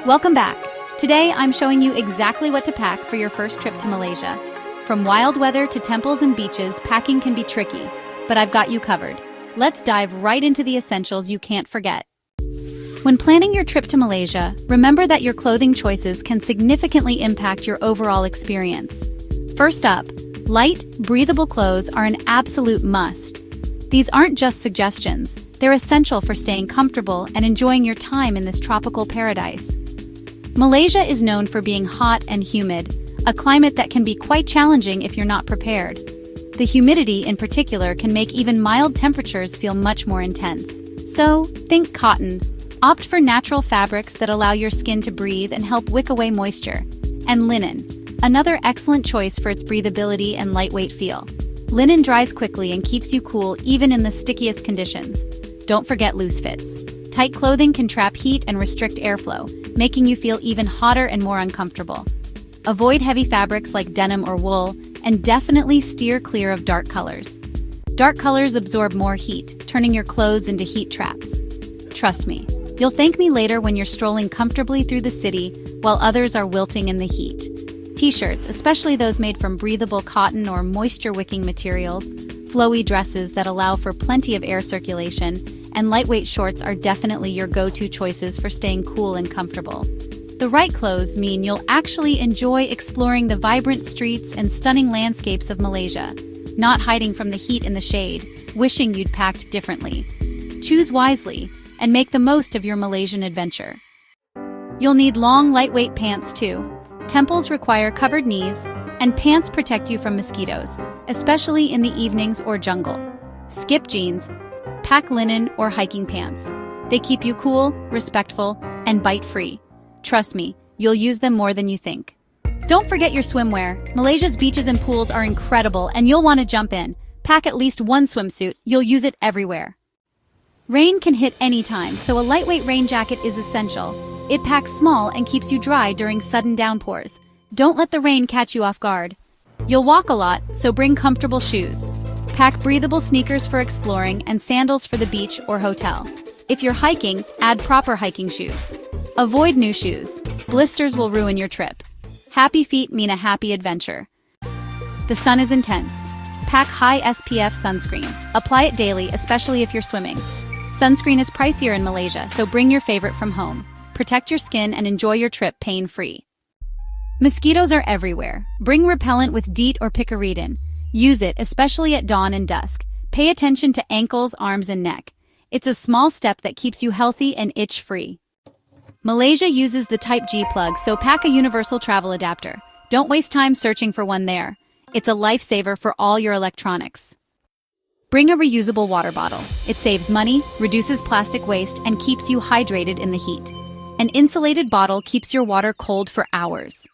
Welcome back. Today I'm showing you exactly what to pack for your first trip to Malaysia. From wild weather to temples and beaches, packing can be tricky, but I've got you covered. Let's dive right into the essentials you can't forget. When planning your trip to Malaysia, remember that your clothing choices can significantly impact your overall experience. First up, light, breathable clothes are an absolute must. These aren't just suggestions, they're essential for staying comfortable and enjoying your time in this tropical paradise. Malaysia is known for being hot and humid, a climate that can be quite challenging if you're not prepared. The humidity in particular can make even mild temperatures feel much more intense. So, think cotton. Opt for natural fabrics that allow your skin to breathe and help wick away moisture. And linen, another excellent choice for its breathability and lightweight feel. Linen dries quickly and keeps you cool even in the stickiest conditions. Don't forget loose fits. Tight clothing can trap heat and restrict airflow, making you feel even hotter and more uncomfortable. Avoid heavy fabrics like denim or wool, and definitely steer clear of dark colors. Dark colors absorb more heat, turning your clothes into heat traps. Trust me, you'll thank me later when you're strolling comfortably through the city while others are wilting in the heat. T-shirts, especially those made from breathable cotton or moisture-wicking materials, flowy dresses that allow for plenty of air circulation, and lightweight shorts are definitely your go-to choices for staying cool and comfortable. The right clothes mean you'll actually enjoy exploring the vibrant streets and stunning landscapes of Malaysia, not hiding from the heat in the shade, wishing you'd packed differently. Choose wisely and make the most of your Malaysian adventure. You'll need long, lightweight pants too. Temples require covered knees, and pants protect you from mosquitoes, especially in the evenings or jungle. Skip jeans. Pack linen or hiking pants. They keep you cool, respectful, and bite-free. Trust me, you'll use them more than you think. Don't forget your swimwear. Malaysia's beaches and pools are incredible and you'll want to jump in. Pack at least one swimsuit, you'll use it everywhere. Rain can hit anytime, so a lightweight rain jacket is essential. It packs small and keeps you dry during sudden downpours. Don't let the rain catch you off guard. You'll walk a lot, so bring comfortable shoes. Pack breathable sneakers for exploring and sandals for the beach or hotel. If you're hiking, add proper hiking shoes. Avoid new shoes. Blisters will ruin your trip. Happy feet mean a happy adventure. The sun is intense. Pack high SPF sunscreen. Apply it daily, especially if you're swimming. Sunscreen is pricier in Malaysia, so bring your favorite from home. Protect your skin and enjoy your trip pain-free. Mosquitoes are everywhere. Bring repellent with DEET or picaridin. Use it, especially at dawn and dusk. Pay attention to ankles, arms, and neck. It's a small step that keeps you healthy and itch-free. Malaysia uses the Type G plug, so pack a universal travel adapter. Don't waste time searching for one there. It's a lifesaver for all your electronics. Bring a reusable water bottle. It saves money, reduces plastic waste, and keeps you hydrated in the heat. An insulated bottle keeps your water cold for hours.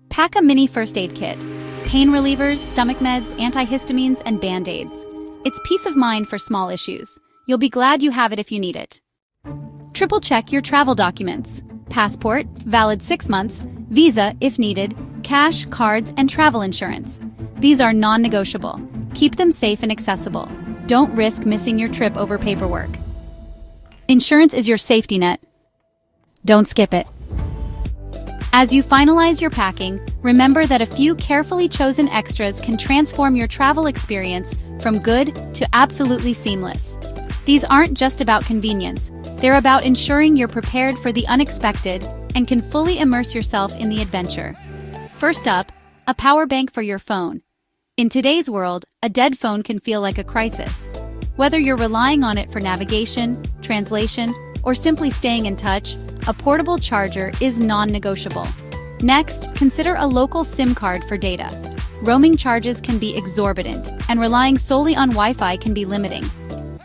Pack a mini first aid kit. Pain relievers, stomach meds, antihistamines, and band-aids. It's peace of mind for small issues. You'll be glad you have it if you need it. Triple check your travel documents. Passport, valid 6 months, visa if needed, cash, cards, and travel insurance. These are non-negotiable. Keep them safe and accessible. Don't risk missing your trip over paperwork. Insurance is your safety net. Don't skip it. As you finalize your packing, remember that a few carefully chosen extras can transform your travel experience from good to absolutely seamless. These aren't just about convenience, they're about ensuring you're prepared for the unexpected and can fully immerse yourself in the adventure. First up, a power bank for your phone. In today's world, a dead phone can feel like a crisis. Whether you're relying on it for navigation, translation, or simply staying in touch, a portable charger is non-negotiable. Next, consider a local SIM card for data. Roaming charges can be exorbitant, and relying solely on Wi-Fi can be limiting.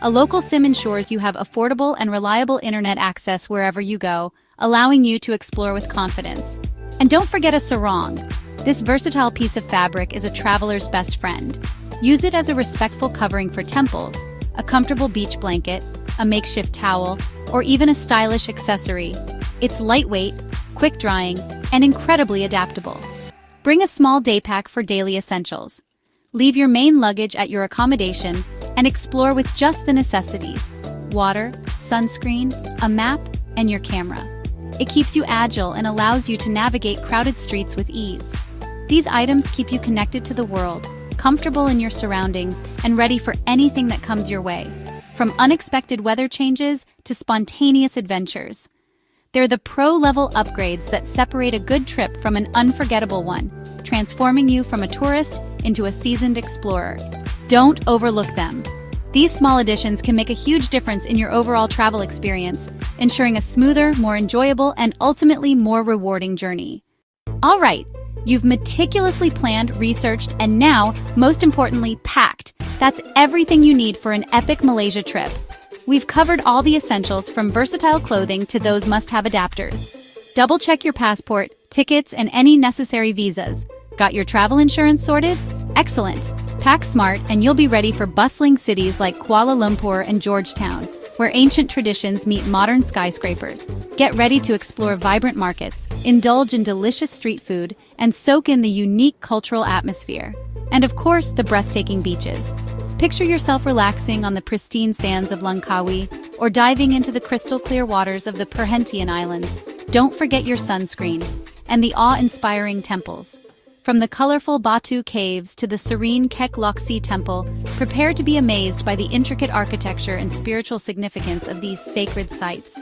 A local SIM ensures you have affordable and reliable internet access wherever you go, allowing you to explore with confidence. And don't forget a sarong. This versatile piece of fabric is a traveler's best friend. Use it as a respectful covering for temples, a comfortable beach blanket, a makeshift towel, or even a stylish accessory. It's lightweight, quick-drying, and incredibly adaptable. Bring a small day pack for daily essentials. Leave your main luggage at your accommodation and explore with just the necessities: water, sunscreen, a map, and your camera. It keeps you agile and allows you to navigate crowded streets with ease. These items keep you connected to the world, comfortable in your surroundings, and ready for anything that comes your way, from unexpected weather changes to spontaneous adventures. They're the pro-level upgrades that separate a good trip from an unforgettable one, transforming you from a tourist into a seasoned explorer. Don't overlook them. These small additions can make a huge difference in your overall travel experience, ensuring a smoother, more enjoyable, and ultimately more rewarding journey. All right, you've meticulously planned, researched, and now, most importantly, packed. That's everything you need for an epic Malaysia trip. We've covered all the essentials from versatile clothing to those must-have adapters. Double-check your passport, tickets, and any necessary visas. Got your travel insurance sorted? Excellent. Pack smart and you'll be ready for bustling cities like Kuala Lumpur and Georgetown, where ancient traditions meet modern skyscrapers. Get ready to explore vibrant markets, indulge in delicious street food, and soak in the unique cultural atmosphere. And of course, the breathtaking beaches. Picture yourself relaxing on the pristine sands of Langkawi or diving into the crystal-clear waters of the Perhentian Islands. Don't forget your sunscreen and the awe-inspiring temples. From the colorful Batu Caves to the serene Kek Loksi Temple, prepare to be amazed by the intricate architecture and spiritual significance of these sacred sites.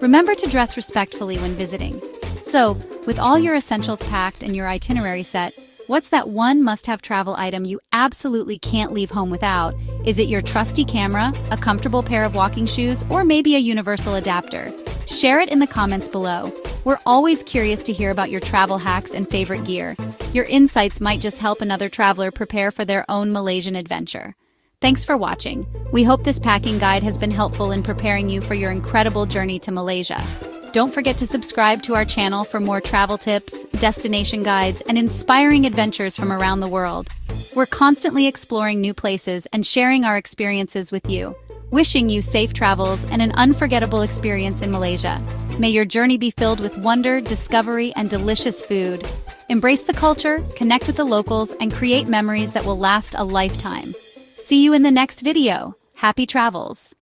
Remember to dress respectfully when visiting. So, with all your essentials packed and your itinerary set, what's that one must-have travel item you absolutely can't leave home without? Is it your trusty camera, a comfortable pair of walking shoes, or maybe a universal adapter? Share it in the comments below. We're always curious to hear about your travel hacks and favorite gear. Your insights might just help another traveler prepare for their own Malaysian adventure. Thanks for watching. We hope this packing guide has been helpful in preparing you for your incredible journey to Malaysia. Don't forget to subscribe to our channel for more travel tips, destination guides, and inspiring adventures from around the world. We're constantly exploring new places and sharing our experiences with you. Wishing you safe travels and an unforgettable experience in Malaysia. May your journey be filled with wonder, discovery, and delicious food. Embrace the culture, connect with the locals, and create memories that will last a lifetime. See you in the next video. Happy travels!